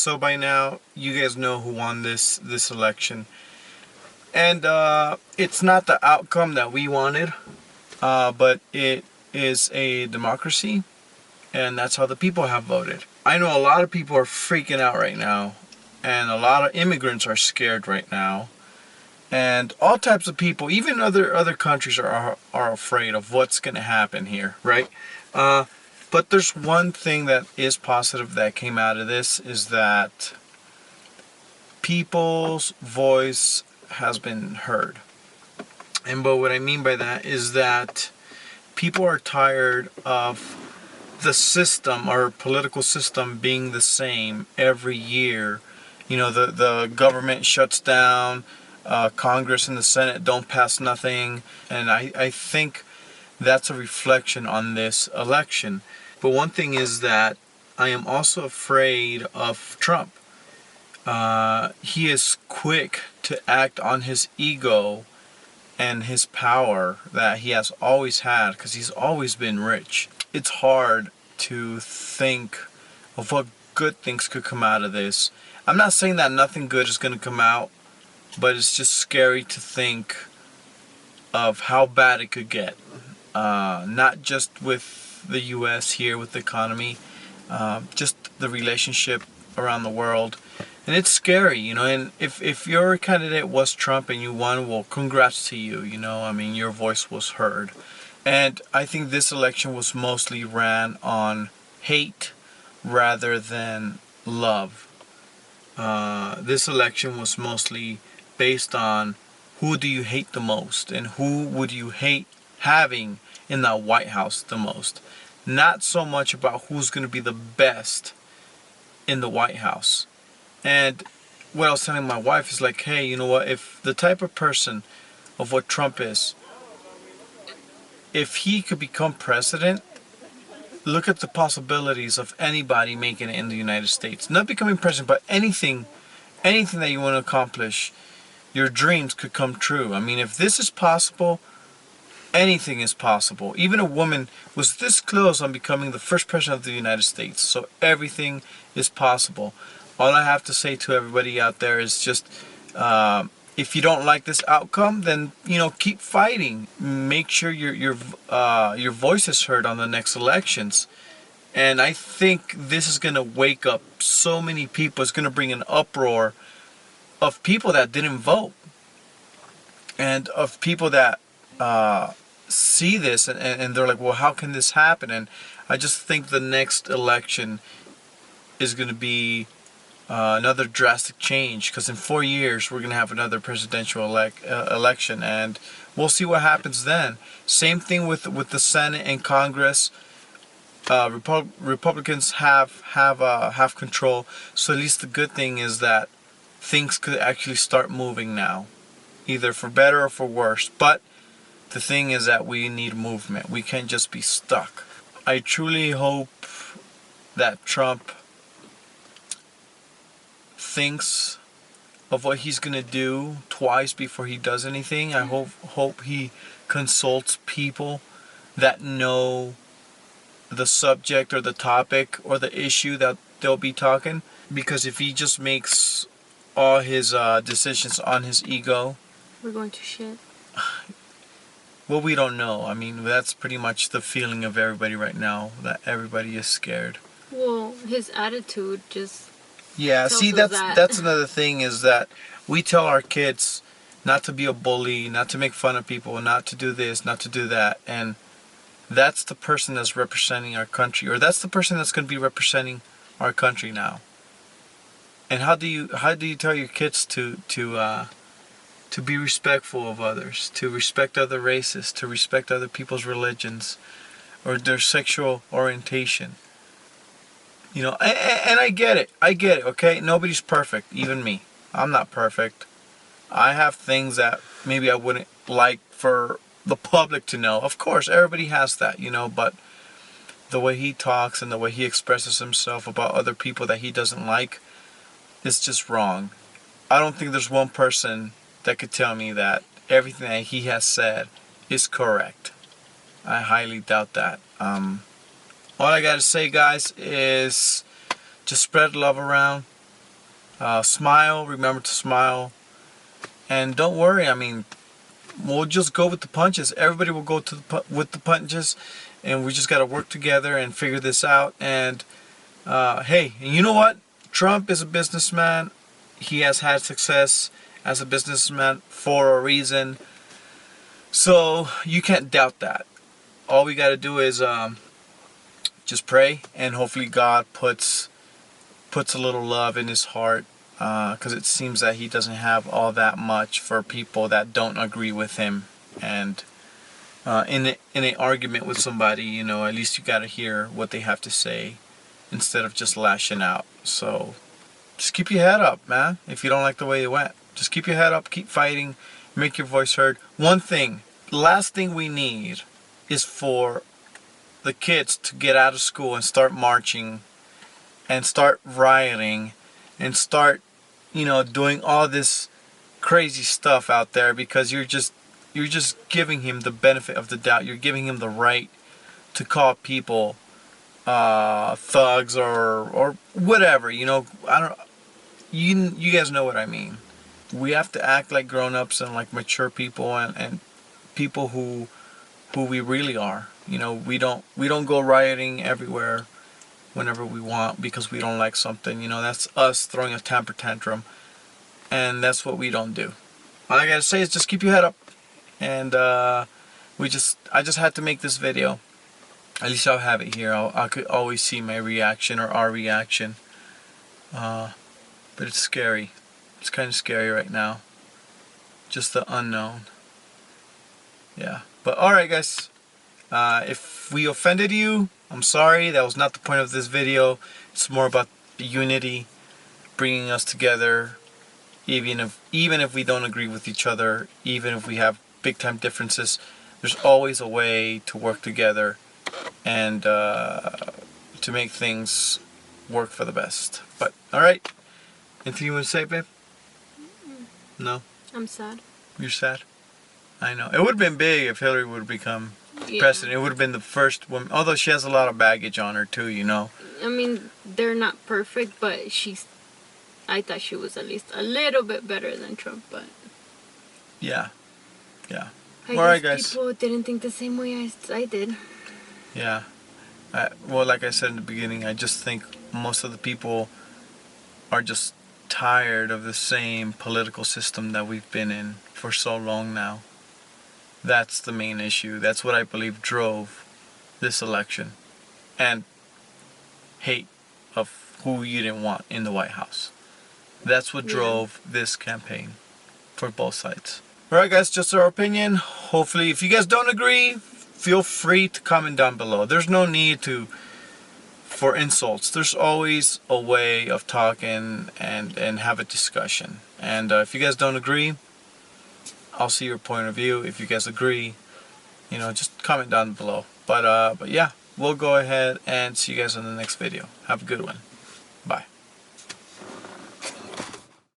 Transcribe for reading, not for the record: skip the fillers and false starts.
So by now, you guys know who won this election. And it's not the outcome that we wanted, but it is a democracy, and that's how the people have voted. I know a lot of people are freaking out right now, and a lot of immigrants are scared right now, and all types of people, even other countries are afraid of what's going to happen here, right? But there's one thing that is positive that came out of this, is that people's voice has been heard. And but what I mean by that is that people are tired of the system, our political system, being the same every year. You know, the government shuts down, Congress and the Senate don't pass nothing, and I think that's a reflection on this election. But one thing is that I am also afraid of Trump. He is quick to act on his ego and his power that he has always had, because he's always been rich. It's hard to think of what good things could come out of this. I'm not saying that nothing good is going to come out, but it's just scary to think of how bad it could get. Not just with the US here, with the economy, just the relationship around the world. And it's scary, you know, and if your candidate was Trump and you won, well, congrats to you, you know, I mean, your voice was heard. And I think this election was mostly ran on hate rather than love. This election was mostly based on who do you hate the most and who would you hate having in the White House the most. Not so much about who's going to be the best in the White House. And what I was telling my wife is like, hey, you know what, if the type of person of what Trump is, if he could become president, look at the possibilities of anybody making it in the United States. Not becoming president, but anything that you want to accomplish, your dreams could come true. I mean, if this is possible, anything is possible. Even a woman was this close on becoming the first president of the United States. So everything is possible. All I have to say to everybody out there is just, if you don't like this outcome, then, you know, keep fighting. Make sure your voice is heard on the next elections. And I think this is going to wake up so many people. It's going to bring an uproar of people that didn't vote, and of people that see this and they're like, well, how can this happen? And I just think the next election is going to be another drastic change, because in 4 years we're going to have another presidential election, and we'll see what happens then. Same thing with the Senate and Congress. Republicans have control, so at least the good thing is that things could actually start moving now, either for better or for worse. But the thing is that we need movement. We can't just be stuck. I truly hope that Trump thinks of what he's gonna do twice before he does anything. I hope he consults people that know the subject or the topic or the issue that they'll be talking. Because if he just makes all his decisions on his ego, we're going to shit. Well, we don't know. I mean, that's pretty much the feeling of everybody right now, that everybody is scared. Well, his attitude just... Yeah, see, that's another thing, is that we tell our kids not to be a bully, not to make fun of people, not to do this, not to do that, and that's the person that's representing our country, or that's the person that's going to be representing our country now. And how do you tell your kids to be respectful of others, to respect other races, to respect other people's religions or their sexual orientation? You know, and I get it, okay? Nobody's perfect, even me. I'm not perfect. I have things that maybe I wouldn't like for the public to know. Of course, everybody has that, you know, but the way he talks and the way he expresses himself about other people that he doesn't like is just wrong. I don't think there's one person that could tell me that everything that he has said is correct. I highly doubt that. All I gotta say, guys, is just spread love around. Smile. Remember to smile. And don't worry. I mean, we'll just go with the punches. Everybody will go with the punches, and we just got to work together and figure this out. And hey, you know what? Trump is a businessman. He has had success as a businessman for a reason. So you can't doubt that. All we got to do is just pray, and hopefully God puts a little love in his heart, because it seems that he doesn't have all that much for people that don't agree with him. And in an argument with somebody, you know, at least you got to hear what they have to say instead of just lashing out. So just keep your head up, man. If you don't like the way it went, just keep your head up, keep fighting, make your voice heard. One thing, last thing we need is for the kids to get out of school and start marching and start rioting and start, you know, doing all this crazy stuff out there, because you're just giving him the benefit of the doubt. You're giving him the right to call people thugs or whatever, you know. I don't, you guys know what I mean. We have to act like grown-ups and like mature people, and people who we really are. You know, we don't go rioting everywhere whenever we want because we don't like something. You know, that's us throwing a temper tantrum, and that's what we don't do. All I gotta say is just keep your head up, and I just had to make this video. At least I'll have it here. I could always see my reaction or our reaction, but it's scary. It's kind of scary right now. Just the unknown. Yeah. But alright, guys. If we offended you, I'm sorry. That was not the point of this video. It's more about unity, bringing us together, even if we don't agree with each other, even if we have big time differences. There's always a way to work together and to make things work for the best. But alright. Anything you want to say, babe? No? I'm sad. You're sad? I know. It would have been big if Hillary would have become president. It would have been the first woman, although she has a lot of baggage on her too, you know. I mean, they're not perfect, but I thought she was at least a little bit better than Trump, but yeah. I Alright, guess guys. people didn't think the same way as I did. Yeah. Well, like I said in the beginning, I just think most of the people are just tired of the same political system that we've been in for so long now. That's the main issue. That's what I believe drove this election. And hate of who you didn't want in the White House. That's what drove this campaign for both sides. Alright, guys, just our opinion. Hopefully, if you guys don't agree, feel free to comment down below. There's no need for insults. There's always a way of talking and have a discussion. And if you guys don't agree, I'll see your point of view. If you guys agree, you know, just comment down below. But yeah, we'll go ahead and see you guys in the next video. Have a good one. Bye.